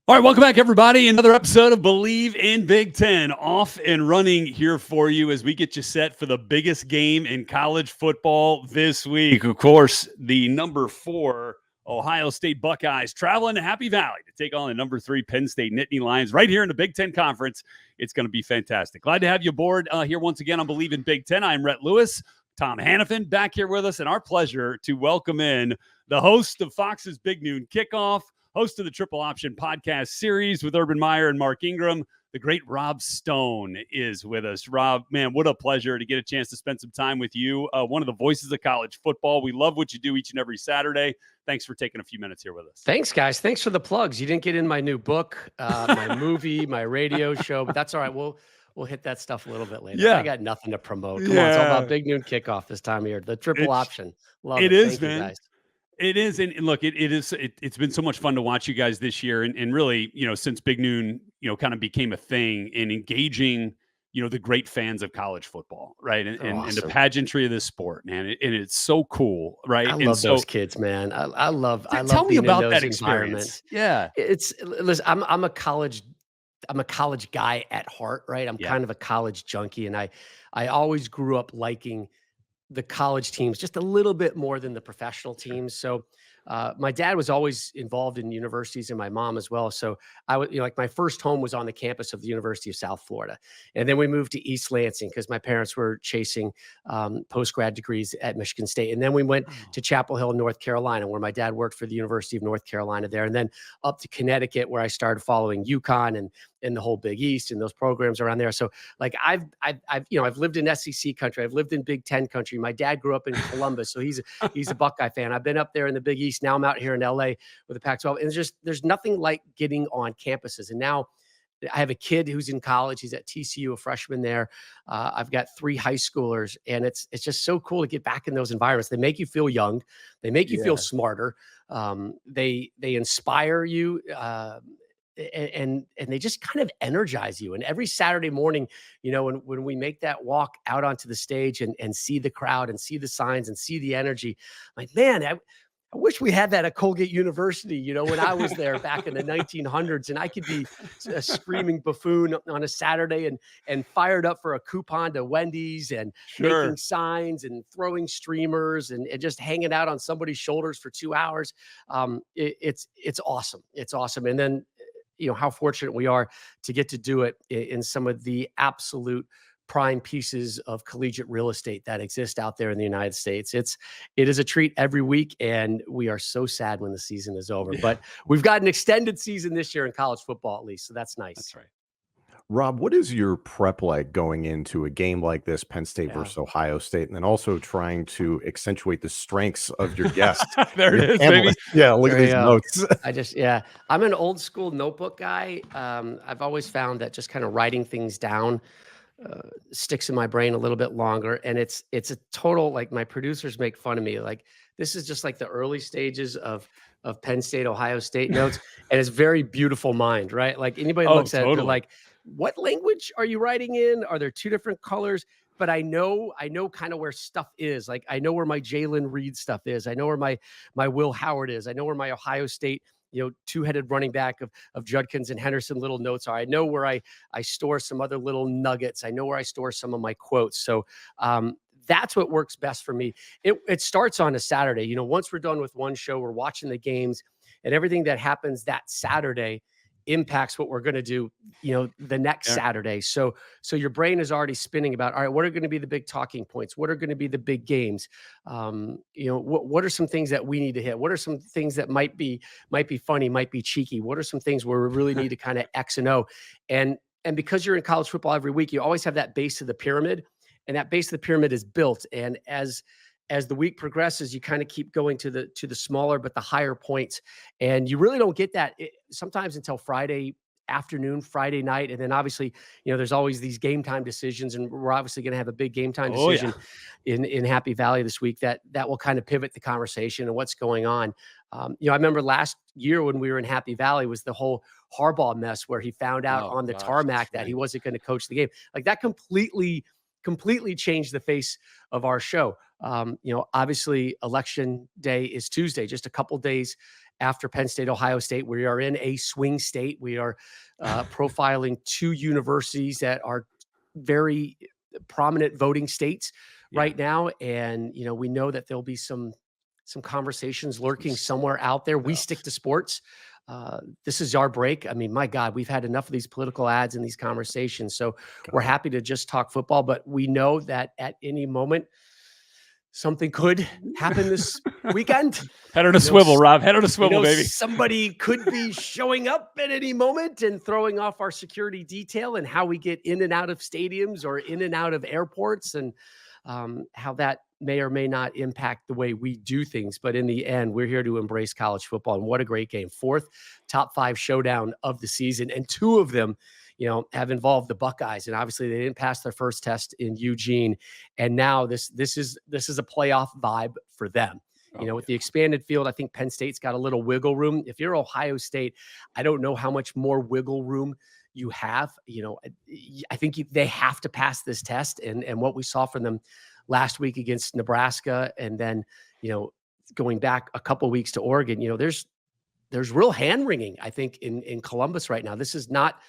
All right, welcome back, everybody. Another episode of Believe in Big Ten off and running here for you as we get you set for the biggest game in college football this week. Of course, the number 4 Ohio State Buckeyes traveling to Happy Valley to take on the number 3 Penn State Nittany Lions right here in the Big Ten Conference. It's going to be fantastic. Glad to have you aboard here once again on Believe in Big Ten. I'm Rhett Lewis, Tom Hannifan back here with us, and our pleasure to welcome in the host of Fox's Big Noon Kickoff, host of the Triple Option podcast series with Urban Meyer and Mark Ingram. The great Rob Stone is with us. Rob, man, what a pleasure to get a chance to spend some time with you. One of the voices of college football. We love what you do each and every Saturday. Thanks for taking a few minutes here with us. Thanks, guys. Thanks for the plugs. You didn't get in my new book, my movie, my radio show, but that's all right. We'll hit that stuff a little bit later. Yeah. I got nothing to promote. Come on, it's all about Big Noon Kickoff this time of year. The triple option. Love it. It is, Thank man. you guys. It is. And look, it's been so much fun to watch you guys this year. And really, since Big Noon, kind of became a thing in engaging, the great fans of college football, right? And, Awesome. and the pageantry of this sport, man. And it's so cool, right? I love those kids, man. I love tell me being about in that those experience. environments. Yeah. Listen, I'm a college guy at heart, right? I'm kind of a college junkie. And I always grew up liking the college teams just a little bit more than the professional teams. So my dad was always involved in universities and my mom as well. So I was, like my first home was on the campus of the University of South Florida. And then we moved to East Lansing because my parents were chasing post-grad degrees at Michigan State. And then we went to Chapel Hill, North Carolina, where my dad worked for the University of North Carolina there. And then up to Connecticut, where I started following UConn and the whole Big East and those programs around there. So like I've lived in SEC country. I've lived in Big Ten country. My dad grew up in Columbus, so he's a Buckeye fan. I've been up there in the Big East. Now I'm out here in LA with the Pac-12. And there's nothing like getting on campuses. And now I have a kid who's in college. He's at TCU, a freshman there. I've got 3 high schoolers, and it's just so cool to get back in those environments. They make you feel young. They make you feel smarter. They inspire you. And they just kind of energize you. And every Saturday morning, when we make that walk out onto the stage and see the crowd and see the signs and see the energy, like, man, I wish we had that at Colgate University, when I was there back in the 1900s, and I could be a screaming buffoon on a Saturday and fired up for a coupon to Wendy's and making signs and throwing streamers and just hanging out on somebody's shoulders for 2 hours. It's awesome. It's awesome. And then, how fortunate we are to get to do it in some of the absolute prime pieces of collegiate real estate that exist out there in the United States. It is a treat every week, and we are so sad when the season is over. But we've got an extended season this year in college football, at least, so that's nice. That's right. Rob, what is your prep like going into a game like this, Penn State versus Ohio State, and then also trying to accentuate the strengths of your guests? There it is, baby. Yeah, look at these notes. I'm an old school notebook guy. I've always found that just kind of writing things down sticks in my brain a little bit longer. And it's a total, like, my producers make fun of me. Like, this is just like the early stages of Penn State, Ohio State notes. And it's very beautiful mind, right? Like, anybody looks at it, they're like, what language are you writing in? Are there 2 different colors? But I know kind of where stuff is. Like, I know where my Jalen Reed stuff is. I know where my Will Howard is. I know where my Ohio State, 2-headed running back of Judkins and Henderson little notes are. I know where I store some other little nuggets. I know where I store some of my quotes. So that's what works best for me. It starts on a Saturday. Once we're done with one show, we're watching the games, and everything that happens that Saturday impacts what we're going to do, the next Saturday. So your brain is already spinning about, all right, what are going to be the big talking points? What are going to be the big games? What are some things that we need to hit? What are some things that might be funny, might be cheeky? What are some things where we really need to kind of X and O? And because you're in college football every week, you always have that base of the pyramid, and that base of the pyramid is built. And as the week progresses, you kind of keep going to the smaller but the higher points, and you really don't get that sometimes until Friday afternoon, Friday night. And then obviously, there's always these game time decisions, and we're obviously going to have a big game time decision in Happy Valley this week that will kind of pivot the conversation and what's going on. I remember last year when we were in Happy Valley was the whole Harbaugh mess where he found out on the tarmac that he wasn't going to coach the game. Like, that completely changed the face of our show. Obviously election day is Tuesday, just a couple days after Penn State, Ohio State. We are in a swing state. We are profiling two universities that are very prominent voting states right now. And, we know that there'll be some conversations lurking somewhere out there. We stick to sports. This is our break. I mean, my God, we've had enough of these political ads and these conversations. So we're happy to just talk football, but we know that at any moment, something could happen this weekend. Head on a swivel, Rob. Head on a swivel, baby. Somebody could be showing up at any moment and throwing off our security detail, and how we get in and out of stadiums or in and out of airports, and how that may or may not impact the way we do things. But in the end, we're here to embrace college football. And what a great game. 4th top 5 showdown of the season. And 2 of them, have involved the Buckeyes. And obviously they didn't pass their first test in Eugene. And now this is a playoff vibe for them. With the expanded field, I think Penn State's got a little wiggle room. If you're Ohio State, I don't know how much more wiggle room you have. I think they have to pass this test. And what we saw from them last week against Nebraska, and then, going back a couple weeks to Oregon, there's real hand wringing, I think, in Columbus right now. This is not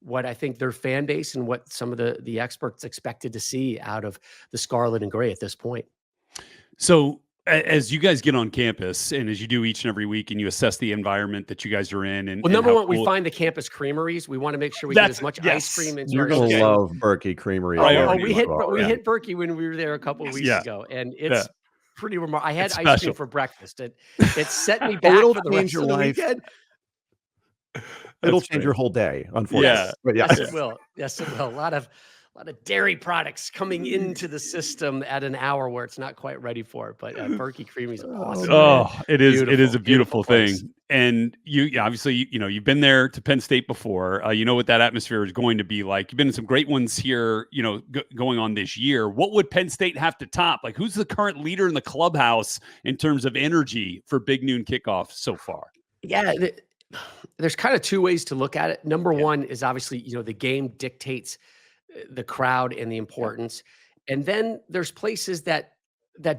what I think their fan base and what some of the experts expected to see out of the Scarlet and Gray at this point. So as you guys get on campus, and as you do each and every week, and you assess the environment that you guys are in, and number one, we find the campus creameries. We want to make sure we get as much ice cream into You're going to love Berkey Creamery. We hit Berkey when we were there a couple of weeks ago, and it's pretty remarkable. I had ice cream for breakfast. It set me back for the rest of the weekend. It'll change your whole day, unfortunately. Yes, but yes, it will. Yes, it will. A lot of dairy products coming into the system at an hour where it's not quite ready for it. But Berkey Creamery is awesome. Oh, it is. It is a beautiful thing. And you obviously, you've been there to Penn State before. You know what that atmosphere is going to be like. You've been in some great ones here, going on this year. What would Penn State have to top? Like, who's the current leader in the clubhouse in terms of energy for Big Noon Kickoff so far? Yeah. There's kind of 2 ways to look at it. Number one is obviously, the game dictates the crowd and the importance. And then there's places that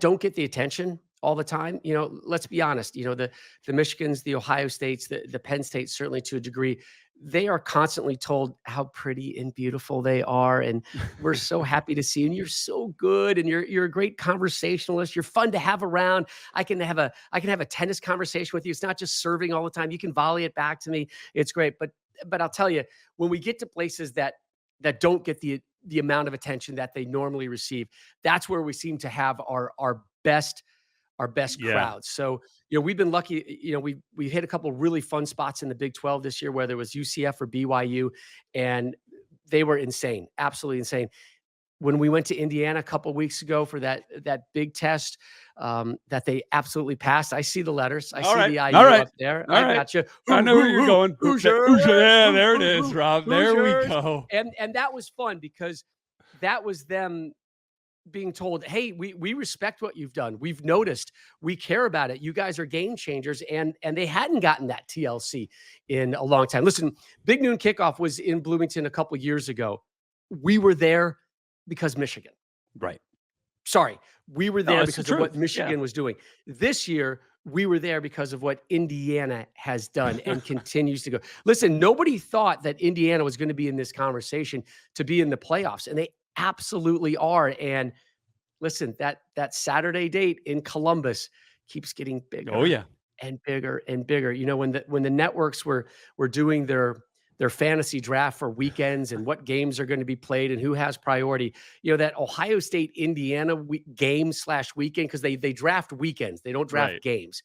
don't get the attention all the time. Let's be honest, the Michigans, the Ohio States, the Penn State, certainly to a degree, they are constantly told how pretty and beautiful they are. And we're so happy to see you. And you're so good. And you're a great conversationalist. You're fun to have around. I can have a tennis conversation with you. It's not just serving all the time. You can volley it back to me. It's great. But I'll tell you, when we get to places that don't get the amount of attention that they normally receive, that's where we seem to have our best crowds. So, we've been lucky. We hit a couple of really fun spots in the Big 12 this year, whether it was UCF or BYU, and they were insane, absolutely insane. When we went to Indiana a couple of weeks ago for that big test, that they absolutely passed. I see the letters. I see the IU up there. I got you. I know where you're going. Hoosier. Yeah, there it is, Rob. There we go. And that was fun because that was them being told, hey, we respect what you've done. We've noticed. We care about it. You guys are game changers. And they hadn't gotten that TLC in a long time. Listen, Big Noon Kickoff was in Bloomington a couple years ago. We were there because Michigan. Right. Sorry. We were there because of what Michigan was doing. This year, we were there because of what Indiana has done and continues to go. Listen, nobody thought that Indiana was going to be in this conversation to be in the playoffs, and they absolutely are. And listen, that Saturday date in Columbus keeps getting bigger. Oh yeah, and bigger and bigger. When the networks were doing their fantasy draft for weekends and what games are going to be played and who has priority, that Ohio State Indiana game/weekend, because they draft weekends, they don't draft games.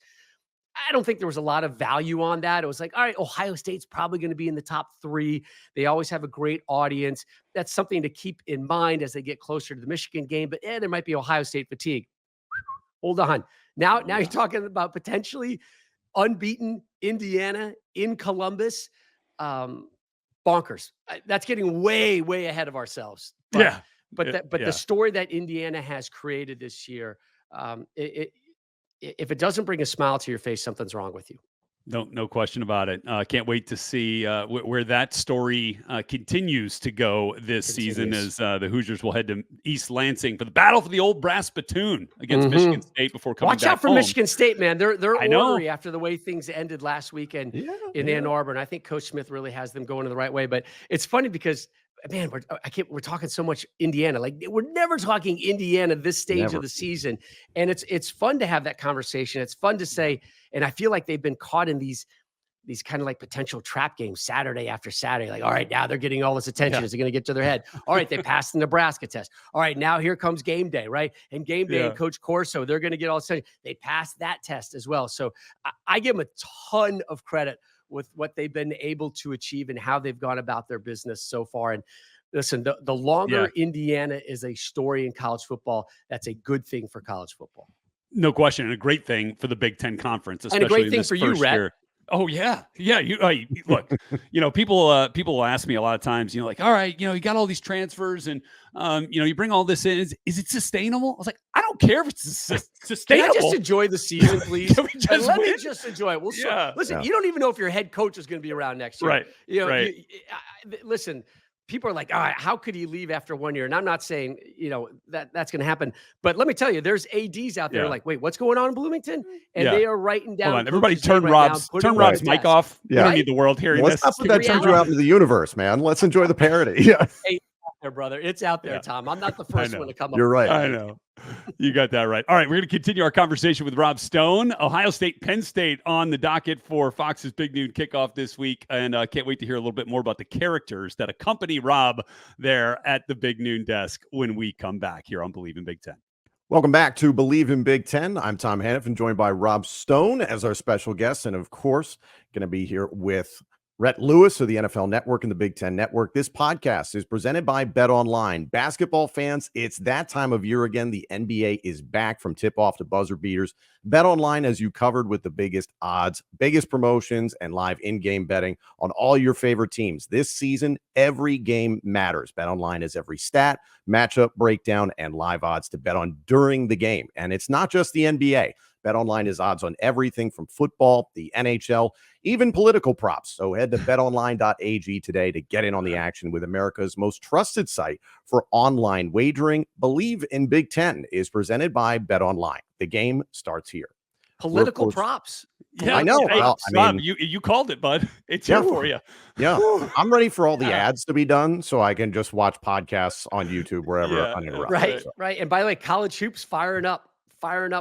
I don't think there was a lot of value on that. It was like, all right, Ohio State's probably going to be in the top 3. They always have a great audience. That's something to keep in mind as they get closer to the Michigan game. But there might be Ohio State fatigue. Hold on. Now you're talking about potentially unbeaten Indiana in Columbus. Bonkers. That's getting way, way ahead of ourselves. But the story that Indiana has created this year, if it doesn't bring a smile to your face, something's wrong with you. No question about it. Can't wait to see where that story continues to go this season as the Hoosiers will head to East Lansing for the battle for the old brass spittoon against Michigan State before coming Watch back out for home. Michigan State, man. They're I know. ornery after the way things ended last weekend in Ann Arbor, and I think Coach Smith really has them going in the right way. But it's funny because, man, we're talking so much Indiana. Like, we're never talking Indiana this stage of the season, and it's fun to have that conversation. It's fun to say, and I feel like they've been caught in these kind of like potential trap games Saturday after Saturday. Like, all right, now they're getting all this attention. Is it going to get to their head? All right, they passed the Nebraska test. All right, now here comes game day, right? And game day and Coach Corso, they're going to get all this attention. They passed that test as well. So I give them a ton of credit with what they've been able to achieve and how they've gone about their business so far. And listen, the longer Indiana is a story in college football, that's a good thing for college football. No question. And a great thing for the Big Ten Conference, especially and a great thing for you, Rhett. Oh yeah. You look, people will ask me a lot of times, like, all right, you got all these transfers and, you bring all this in. Is it sustainable? I was like, I don't care if it's sustainable. Can I just enjoy the season, please? Let me just enjoy it. Listen, you don't even know if your head coach is going to be around next year. Right. Listen, people are like, all right, how could he leave after 1 year? And I'm not saying, that's going to happen. But let me tell you, there's ADs out there like, wait, what's going on in Bloomington? And they are writing down. Hold on, everybody turn Rob's mic off. We don't need the world hearing this. Let's not put that juju out into the universe, man. Let's enjoy the parody. Yeah. Hey, brother. It's out there, Tom. I'm not the first one to come up. You're right. I know. You got that right. All right, we're going to continue our conversation with Rob Stone. Ohio State, Penn State on the docket for Fox's Big Noon kickoff this week. And can't wait to hear a little bit more about the characters that accompany Rob there at the Big Noon desk when we come back here on Believe in Big Ten. Welcome back to Believe in Big Ten. I'm Tom Hannifan, joined by Rob Stone as our special guest. And of course, going to be here with Rhett Lewis of the NFL Network and the Big Ten Network. This podcast is presented by BetOnline. Basketball fans, it's that time of year again. The NBA is back from tip-off to buzzer beaters. BetOnline has you covered with the biggest odds, biggest promotions, and live in-game betting on all your favorite teams. This season, every game matters. BetOnline has every stat, matchup breakdown, and live odds to bet on during the game. And it's not just the NBA. BetOnline is odds on everything from football, the NHL, even political props. So head to betonline.ag today to get in on the action with America's most trusted site for online wagering. Believe in Big Ten is presented by BetOnline. The game starts here. Political props. Yeah, I know. Hey, well, Bob, you called it, bud. It's here for you. Yeah. I'm ready for all the ads to be done so I can just watch podcasts on YouTube wherever uninterrupted. Right. And by the way, college hoops firing up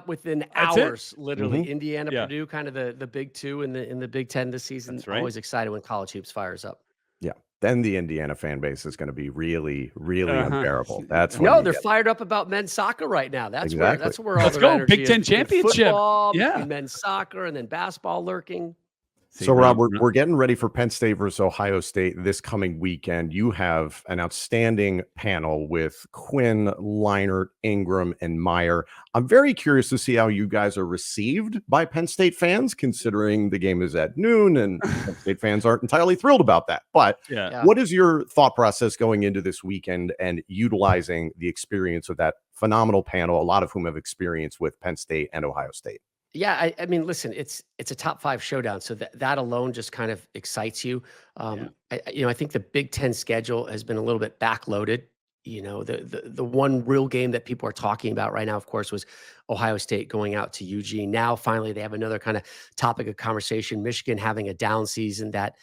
within hours, literally. Indiana, Purdue, kind of the big two in the Big Ten this season. That's right. Always excited when college hoops fires up. Yeah. Then the Indiana fan base is going to be really, really unbearable. That's they're fired up about men's soccer right now. That's where all Let's their go. energy Big Ten is. championship. Football, men's soccer, and then basketball lurking. So, Rob, we're getting ready for Penn State versus Ohio State this coming weekend. You have an outstanding panel with Quinn, Leinart, Ingram, and Meyer. I'm very curious to see how you guys are received by Penn State fans, considering the game is at noon and Penn State fans aren't entirely thrilled about that. But what is your thought process going into this weekend and utilizing the experience of that phenomenal panel, a lot of whom have experience with Penn State and Ohio State? Yeah, I mean, listen, it's a top 5 showdown, so that alone just kind of excites you. I think the Big Ten schedule has been a little bit backloaded. The one real game that people are talking about right now, of course, was Ohio State going out to Eugene. Now, finally, they have another kind of topic of conversation. Michigan having a down season that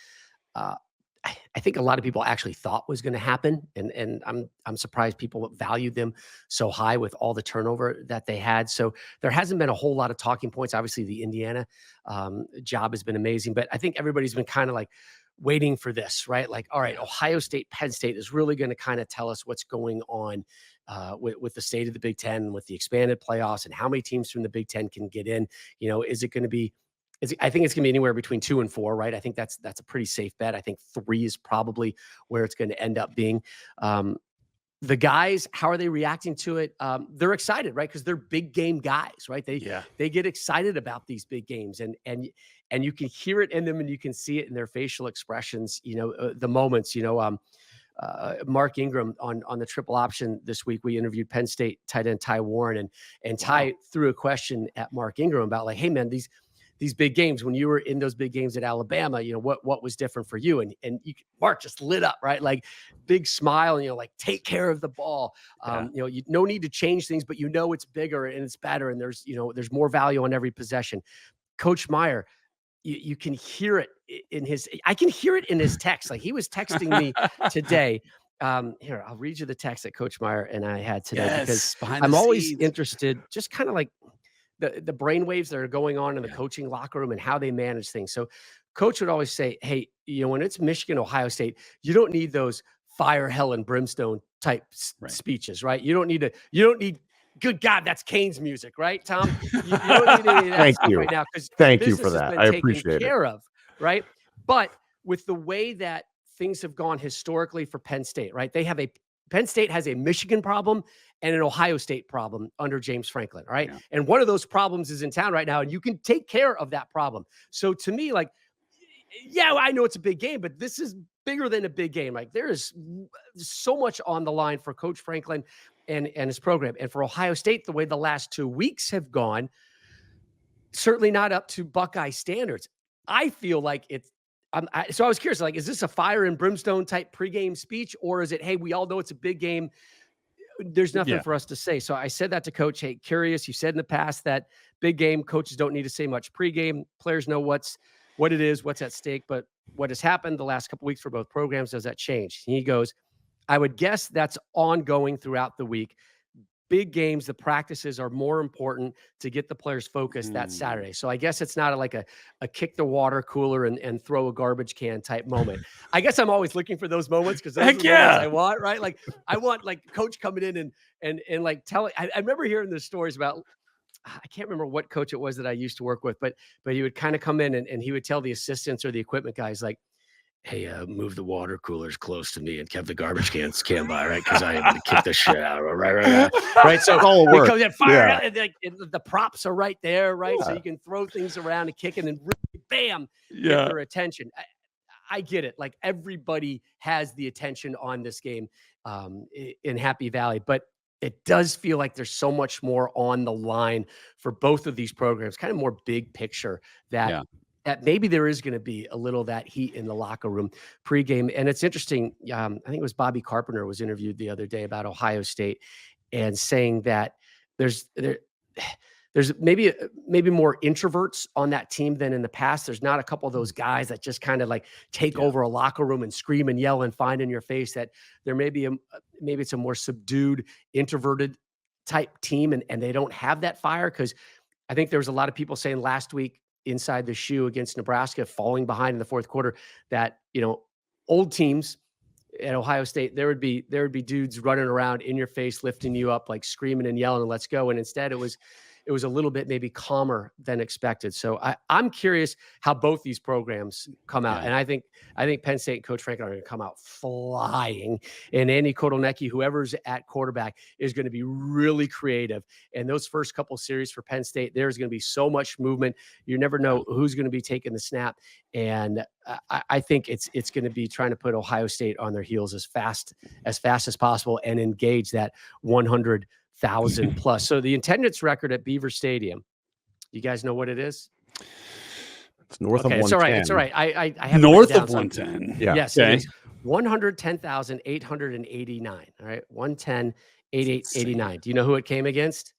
I think a lot of people actually thought was going to happen, and I'm surprised people valued them so high with all the turnover that they had. So there hasn't been a whole lot of talking points. Obviously, the Indiana job has been amazing, but I think everybody's been kind of like waiting for this, right? Like, all right, Ohio State, Penn State is really going to kind of tell us what's going on with the state of the Big Ten, with the expanded playoffs, and how many teams from the Big Ten can get in. Is it going to be? I think it's going to be anywhere between 2 and 4, right? I think that's a pretty safe bet. I think 3 is probably where it's going to end up being. The guys, how are they reacting to it? They're excited, right? Because they're big game guys, right? They get excited about these big games, and you can hear it in them, and you can see it in their facial expressions. The moments. Mark Ingram on the triple option this week. We interviewed Penn State tight end Ty Warren, and Ty threw a question at Mark Ingram about like, hey man, these these big games, when you were in those big games at Alabama, what was different for you? And Mark just lit up, right? Like big smile, and like take care of the ball. You no need to change things, but it's bigger and it's better, and there's more value on every possession. Coach Meyer, you can hear it I can hear it in his text. Like he was texting me today. Here, I'll read you the text that Coach Meyer and I had today, because I'm always interested, just kind of like the brainwaves that are going on in the coaching locker room and how they manage things. So Coach would always say, hey, when it's Michigan, Ohio State, you don't need those fire, hell, and brimstone type speeches, right? You don't need good God, that's Kane's music, right, Tom? You don't need any of that stuff right now, because thank you for that. I appreciate it. Right? But with the way that things have gone historically for Penn State, right? Penn State has a Michigan problem and an Ohio State problem under James Franklin, right? Yeah. And one of those problems is in town right now, and you can take care of that problem. So to me, like, yeah, I know it's a big game, but this is bigger than a big game. Like there is so much on the line for Coach Franklin and his program. And for Ohio State, the way the last 2 weeks have gone, certainly not up to Buckeye standards. I feel like so I was curious, like, is this a fire and brimstone type pregame speech, or is it, hey, we all know it's a big game, there's nothing for us to say? So I said that to Coach. Hey, curious, you said in the past that big game coaches don't need to say much pregame. Players know what it is, what's at stake, but what has happened the last couple of weeks for both programs, does that change? And he goes, I would guess that's ongoing throughout the week. Big games, the practices are more important to get the players focused that Saturday. So I guess it's not like a kick the water cooler and throw a garbage can type moment. I guess I'm always looking for those moments, because those are the moments I want, right? Like I want like coach coming in and like telling. I remember hearing the stories about, I can't remember what coach it was that I used to work with, but he would kind of come in and he would tell the assistants or the equipment guys, like, hey, move the water coolers close to me and keep the garbage cans by, right? Because I am to kick the shit out of it, right? So it comes at fire, and the props are right there, right? So you can throw things around and kick, and then really, bam, get their attention. I get it. Like everybody has the attention on this game in Happy Valley, but it does feel like there's so much more on the line for both of these programs, kind of more big picture, that maybe there is going to be a little of that heat in the locker room pregame. And it's interesting. I think it was Bobby Carpenter was interviewed the other day about Ohio State, and saying that there's maybe more introverts on that team than in the past. There's not a couple of those guys that just kind of like take over a locker room and scream and yell and find in your face. That there may be maybe it's a more subdued, introverted type team, and they don't have that fire. Because I think there was a lot of people saying last week, inside the shoe against Nebraska, falling behind in the fourth quarter, that old teams at Ohio State, there would be dudes running around in your face, lifting you up, like screaming and yelling, and let's go. And instead it was a little bit maybe calmer than expected. So I'm curious how both these programs come out. And I think Penn State and Coach Franklin are going to come out flying. And Andy Kotelnicki, whoever's at quarterback, is going to be really creative. And those first couple series for Penn State, there's going to be so much movement. You never know who's going to be taking the snap. And I think it's going to be trying to put Ohio State on their heels as fast as possible and engage that 100,000 plus. So the attendance record at Beaver Stadium, you guys know what it is? It's north of 110. It's all right. I have north of 110. Yeah. Yes. Okay. It is 110,889. All right. 110,889. Do you know who it came against?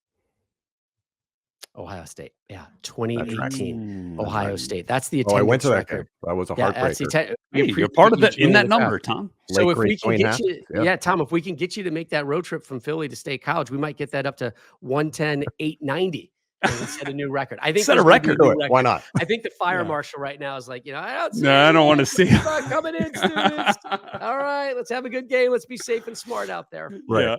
Ohio State. Yeah. 2018. Ohio State. That's the attendance I went to that record. game. That was a heartbreaker. You're part of that in that number, Tom. So if we can get you, Tom, if we can get you to make that road trip from Philly to State College, we might get that up to 110,890 and set a new record. I think set a record. Why not? I think the fire marshal right now is like, I don't want to see it. Coming in, students. All right, let's have a good game. Let's be safe and smart out there. Right. Yeah.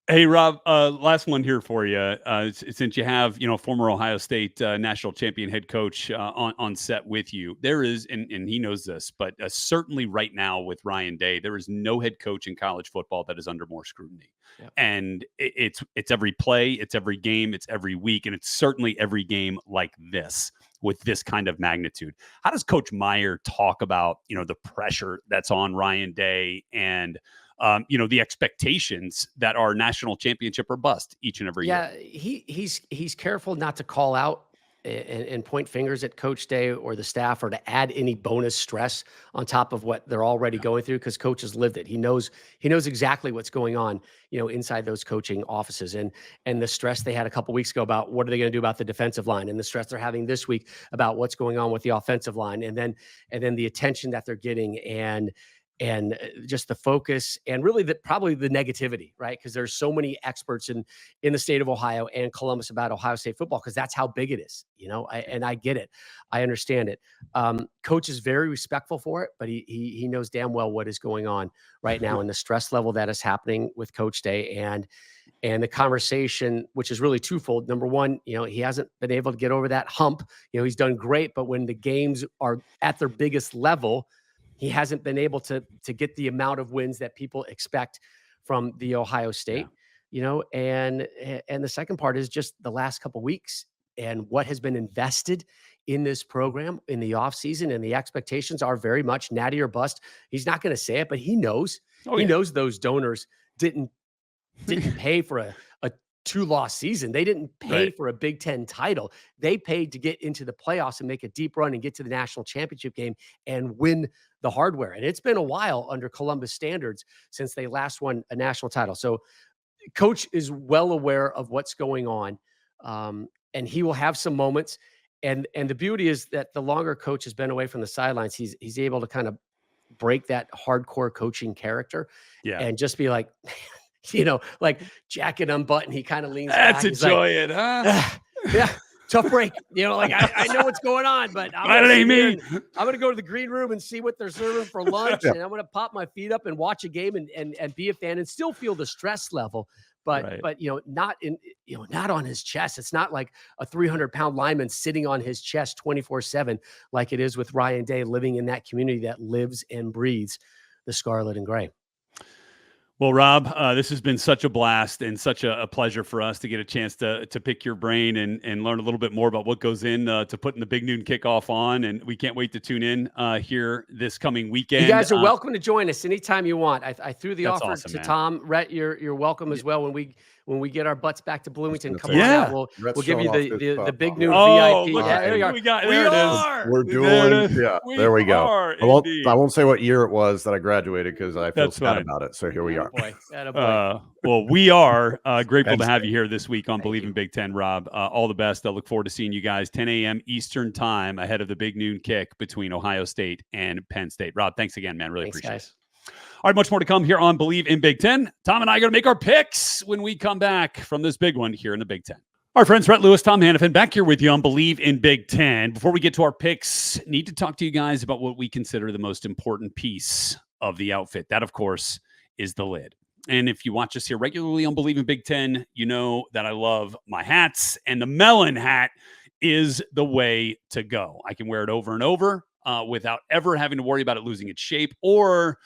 Hey, Rob, last one here for you. Since you have, former Ohio State national champion head coach on set with you, there is, and he knows this, but certainly right now with Ryan Day, there is no head coach in college football that is under more scrutiny. Yep. And it's every play, it's every game, it's every week, and it's certainly every game like this with this kind of magnitude. How does Coach Meyer talk about, the pressure that's on Ryan Day and the expectations that are national championship or bust each and every year? Yeah, he's careful not to call out and point fingers at Coach Day or the staff, or to add any bonus stress on top of what they're already going through, because Coach has lived it. He knows exactly what's going on, inside those coaching offices, and the stress they had a couple weeks ago about what are they going to do about the defensive line, and the stress they're having this week about what's going on with the offensive line, and then the attention that they're getting, and just the focus, and really probably the negativity, right? Because there's so many experts in the state of Ohio and Columbus about Ohio State football, because that's how big it is, and I get it. I understand it. Coach is very respectful for it, but he knows damn well what is going on right now, and the stress level that is happening with Coach Day, and the conversation, which is really twofold. Number one, he hasn't been able to get over that hump. He's done great, but when the games are at their biggest level, he hasn't been able to get the amount of wins that people expect from the Ohio State, and the second part is just the last couple of weeks and what has been invested in this program in the offseason, and the expectations are very much natty or bust. He's not going to say it, but he knows. He knows those donors didn't pay for a 2-loss season. They didn't pay for a Big Ten title. They paid to get into the playoffs and make a deep run and get to the national championship game and win the hardware. And it's been a while under Columbus standards since they last won a national title. So Coach is well aware of what's going on, and he will have some moments. And the beauty is that the longer Coach has been away from the sidelines, he's able to kind of break that hardcore coaching character and just be like, like jacket unbuttoned, he kind of leans back. That's enjoy it, huh? Yeah. Tough break. I know what's going on, but I'm going to go to the green room and see what they're serving for lunch. And I'm going to pop my feet up and watch a game and be a fan and still feel the stress level. But not on his chest. It's not like a 300-pound lineman sitting on his chest 24/7, like it is with Ryan Day, living in that community that lives and breathes the scarlet and gray. Well, Rob, this has been such a blast and such a pleasure for us to get a chance to pick your brain and learn a little bit more about what goes in to putting the Big Noon Kickoff on. And we can't wait to tune in here this coming weekend. You guys are welcome to join us anytime you want. I threw the offer to man. Tom. Rhett, you're welcome as well. When we get our butts back to Bloomington, come on out. We'll give you the Big Noon VIP. Look there we are. We're doing. There we go. I won't say what year it was that I graduated, because I feel sad about it. So here we are. Well, we are grateful to have you here this week on Believe in Big Ten, Rob. All the best. I look forward to seeing you guys 10 a.m. Eastern time ahead of the Big Noon Kick between Ohio State and Penn State. Rob, thanks again, man. Really appreciate it. All right, much more to come here on Believe in Big Ten. Tom and I are going to make our picks when we come back from this big one here in the Big Ten. Our friends, Rhett Lewis, Tom Hannifan, back here with you on Believe in Big Ten. Before we get to our picks, need to talk to you guys about what we consider the most important piece of the outfit. That, of course, is the lid. And if you watch us here regularly on Believe in Big Ten, you know that I love my hats, and the Melin hat is the way to go. I can wear it over and over without ever having to worry about it losing its shape or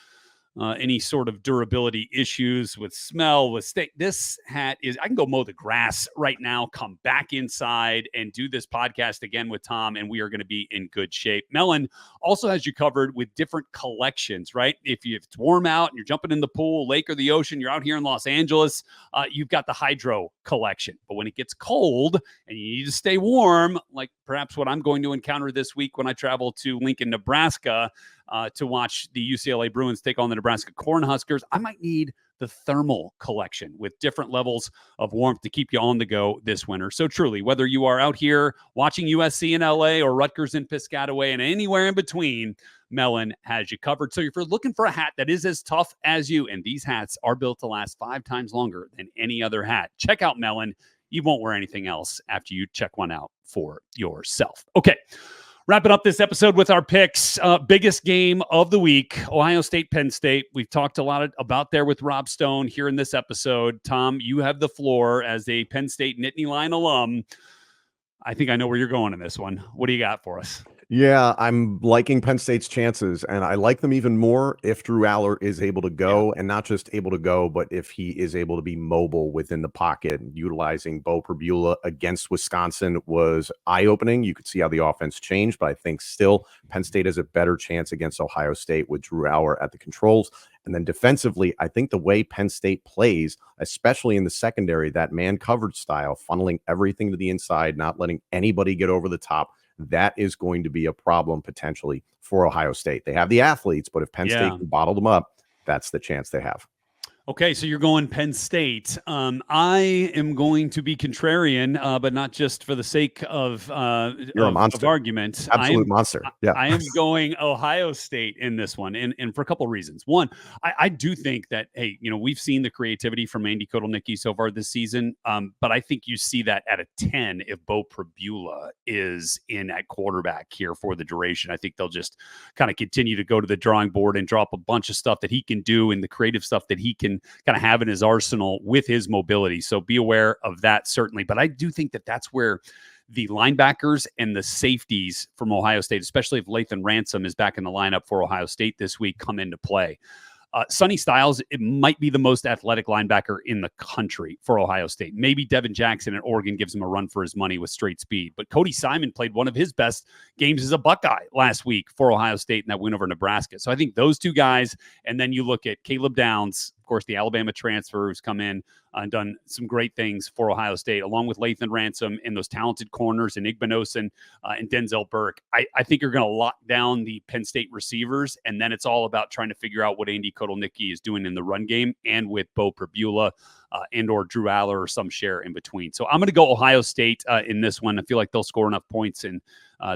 any sort of durability issues with smell, with state. This hat is, I can go mow the grass right now, come back inside and do this podcast again with Tom, and we are going to be in good shape. Melin also has you covered with different collections, right? If it's warm out and you're jumping in the pool, lake, or the ocean, you're out here in Los Angeles, you've got the hydro collection. But when it gets cold and you need to stay warm, like perhaps what I'm going to encounter this week when I travel to Lincoln, Nebraska, to watch the UCLA Bruins take on the Nebraska Cornhuskers, I might need the thermal collection with different levels of warmth to keep you on the go this winter. So truly, whether you are out here watching USC in LA or Rutgers in Piscataway and anywhere in between, Melin has you covered. So if you're looking for a hat that is as tough as you, and these hats are built to last 5 times longer than any other hat, check out Melin. You won't wear anything else after you check one out for yourself. Okay. Wrapping up this episode with our picks. Biggest game of the week, Ohio State, Penn State. We've talked a lot about there with Rob Stone here in this episode. Tom, you have the floor as a Penn State Nittany Lion alum. I think I know where you're going in this one. What do you got for us? Yeah, I'm liking Penn State's chances, and I like them even more if Drew Aller is able to go, and not just able to go, but if he is able to be mobile within the pocket. Utilizing Bo Perbula against Wisconsin was eye-opening. You could see how the offense changed, but I think still Penn State has a better chance against Ohio State with Drew Aller at the controls. And then defensively, I think the way Penn State plays, especially in the secondary, that man coverage style, funneling everything to the inside, not letting anybody get over the top, that is going to be a problem potentially for Ohio State. They have the athletes, but if Penn State can bottle them up, that's the chance they have. Okay, so you're going Penn State. I am going to be contrarian, but not just for the sake of You're a monster. of argument. Absolute monster. Yeah, I am going Ohio State in this one, and for a couple of reasons. One, I do think that, hey, we've seen the creativity from Andy Kotelnicki so far this season, but I think you see that at a 10 if Bo Perbula is in at quarterback here for the duration. I think they'll just kind of continue to go to the drawing board and drop a bunch of stuff that he can do and the creative stuff that he can kind of have in his arsenal with his mobility. So be aware of that, certainly. But I do think that that's where the linebackers and the safeties from Ohio State, especially if Lathan Ransom is back in the lineup for Ohio State this week, come into play. Sonny Styles, it might be the most athletic linebacker in the country for Ohio State. Maybe Devin Jackson at Oregon gives him a run for his money with straight speed. But Cody Simon played one of his best games as a Buckeye last week for Ohio State in that win over Nebraska. So I think those two guys, and then you look at Caleb Downs, of course, the Alabama transfer who's come in and done some great things for Ohio State, along with Lathan Ransom and those talented corners and Igbinosun and Denzel Burke. I think you're going to lock down the Penn State receivers, and then it's all about trying to figure out what Andy Kotelnicki is doing in the run game and with Bo Perbula and or Drew Aller or some share in between. So I'm going to go Ohio State in this one. I feel like they'll score enough points, and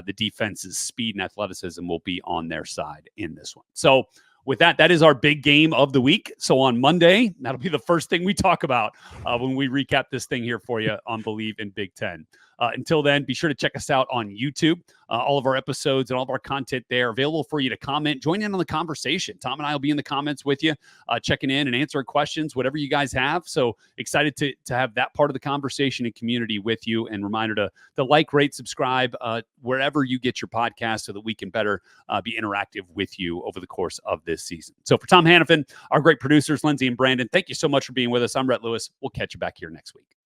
the defense's speed and athleticism will be on their side in this one. So with that, that is our big game of the week. So on Monday, that'll be the first thing we talk about when we recap this thing here for you on Believe in Big Ten. Until then, be sure to check us out on YouTube. All of our episodes and all of our content there available for you to comment. Join in on the conversation. Tom and I will be in the comments with you, checking in and answering questions, whatever you guys have. So excited to have that part of the conversation and community with you. And reminder to like, rate, subscribe wherever you get your podcast so that we can better be interactive with you over the course of this season. So for Tom Hannifan, our great producers, Lindsay and Brandon, thank you so much for being with us. I'm Rhett Lewis. We'll catch you back here next week.